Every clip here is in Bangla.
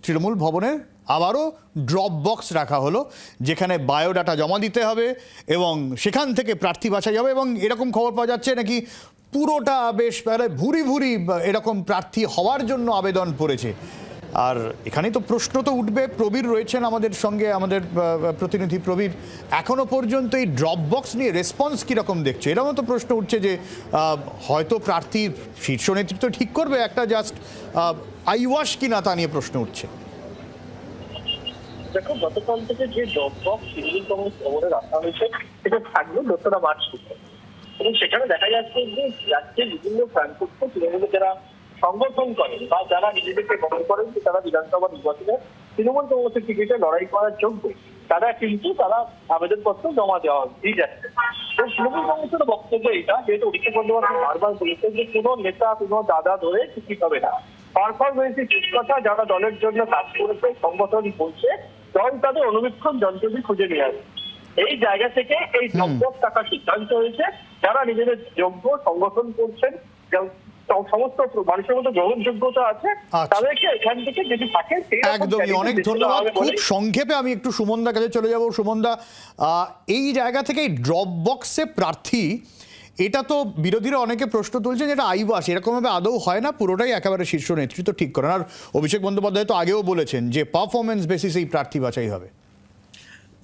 তৃণমূল ভবনে আবারও ড্রপ বক্স রাখা হলো, যেখানে বায়োডাটা জমা দিতে হবে এবং সেখান থেকে প্রার্থী বাছাই হবে। এবং এরকম খবর পাওয়া যাচ্ছে নাকি পুরোটা বেশ ভুরি ভুরি এরকম প্রার্থী হওয়ার জন্য আবেদন পড়েছে। আর এখানেই তো প্রশ্ন তো উঠবে, প্রবীর রয়েছেন আমাদের সঙ্গে, আমাদের প্রতিনিধি প্রবীর, এখনো পর্যন্ত এই ড্রপ বক্স নিয়ে রেসপন্স কীরকম দেখছে? এরকম তো প্রশ্ন উঠছে যে হয়তো প্রার্থীর শীর্ষ নেতৃত্ব ঠিক করবে, একটা জাস্ট আইওয়াশ কিনা তা নিয়ে প্রশ্ন উঠছে। দেখো, গতকাল থেকে যে ড্রপ বক্স তৃণমূল কংগ্রেস খবরে রাখা হয়েছে সেটা থাকলো 2রা মার্চ থেকে, এবং সেখানে দেখা যাচ্ছে যে রাজ্যের বিভিন্ন প্রান্তস্থ তৃণমূলের যারা সংগঠন করেন বা যারা নিজেদেরকে মনে করেন যে তারা বিধানসভা নির্বাচনে তৃণমূল কংগ্রেসের টিকিটে লড়াই করার যোগ্য, তারা আবেদনপত্র জমা দিয়ে যাচ্ছে। তো তৃণমূল কংগ্রেসের বক্তব্য এটা, যেহেতু অভিষেক বন্দ্যোপাধ্যায় বারবার বলেছেন যে কোনো নেতা কোনো দাদা ধরে টিকিট হবে না, পারফরমেন্সের ঠিক কথা, যারা দলের জন্য কাজ করেছে সংগঠন বলছে, দল তাদের অনুবীক্ষণ যন্ত্রটি খুঁজে নিয়ে আসে। এই জায়গা থেকে এই ড্রপ টাকার সিদ্ধান্ত হয়েছে। যারা নিজেদের যোগ্য সংগঠন করছেন, সমস্ত মানুষের মধ্যে গ্রহণযোগ্যতা আছে, তাদেরকে এখান থেকে যদি থাকে। একদমই, অনেক ধন্যবাদ। খুব সংক্ষেপে আমি একটু সুমনদার কাছে চলে যাব। সুমনদা, এই জায়গা থেকে ড্রপ বক্সে প্রার্থী, এটা তো বিরোধীরা অনেকে প্রশ্ন তুলছেন যেটা আইওয়াশ, এরকমভাবে আদৌ হয় না, পুরোটাই একেবারে শীর্ষ নেতৃত্ব ঠিক করেন। আর অভিষেক বন্দ্যোপাধ্যায় তো আগেও বলেছেন যে পারফরমেন্স বেসিসেই প্রার্থী বাছাই হবে।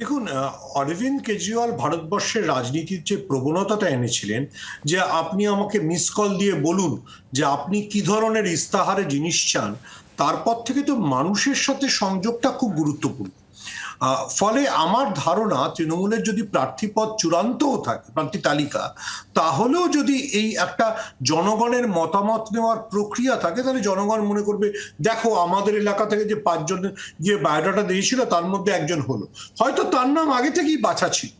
দেখুন, অরবিন্দ কেজরিওয়াল ভারতবর্ষের রাজনীতির যে প্রবণতাটা এনেছিলেন যে আপনি আমাকে মিস কল দিয়ে বলুন যে আপনি কি ধরনের ইস্তাহারে জিনিস চান, তারপর থেকে তো মানুষের সাথে সংযোগটা খুব গুরুত্বপূর্ণ। ফলে আমার ধারণা, তৃণমূলের যদি প্রার্থীপদ চূড়ান্তও থাকে, প্রার্থী তালিকা, তাহলেও যদি এই একটা জনগণের মতামত নেওয়ার প্রক্রিয়া থাকে, তাহলে জনগণ মনে করবে দেখো আমাদের এলাকা থেকে যে 5 জন যে বায়োডাটা দিয়েছিল তার মধ্যে একজন হলো, হয়তো তার নাম আগে থেকেই বাছা ছিল।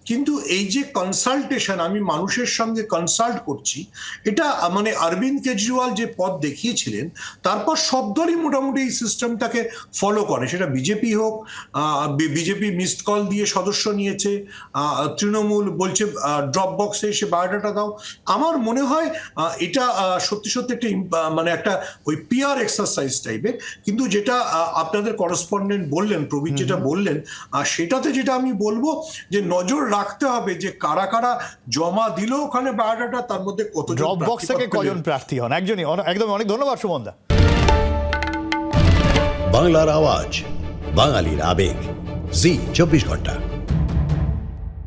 কিন্তু এই যে কনসালটেশন, আমি মানুষের সঙ্গে কনসাল্ট করছি, এটা মানে অরবিন্দ কেজরিওয়াল যে পথ দেখিয়েছিলেন, তারপর সব দলই মোটামুটি এই সিস্টেমটাকে ফলো করে। সেটা বিজেপি হোক, বিজেপি মিসড কল দিয়ে সদস্য নিয়েছে, তৃণমূল বলছে ড্রপ বক্সে এসে বায়োডাটা দাও। আমার মনে হয় এটা সত্যি সত্যি একটা মানে একটা ওই পিআর এক্সারসাইজ টাইপের। কিন্তু যেটা আপনাদের করেসপন্ডেন্ট বললেন, প্রবীর যেটা বললেন, সেটাতে যেটা আমি বলবো যে নজর রাখতে হবে যে কারা কারা জমা দিল ওখানে বায়োডাটা, তার মধ্যে কত ড্রপ বক্স থেকে কজন প্রার্থী হন। একজনই, একদম। অনেক ধন্যবাদ সুমনদা। বাংলার আওয়াজ, বাঙালির আবেগ, জি 24 ঘন্টা।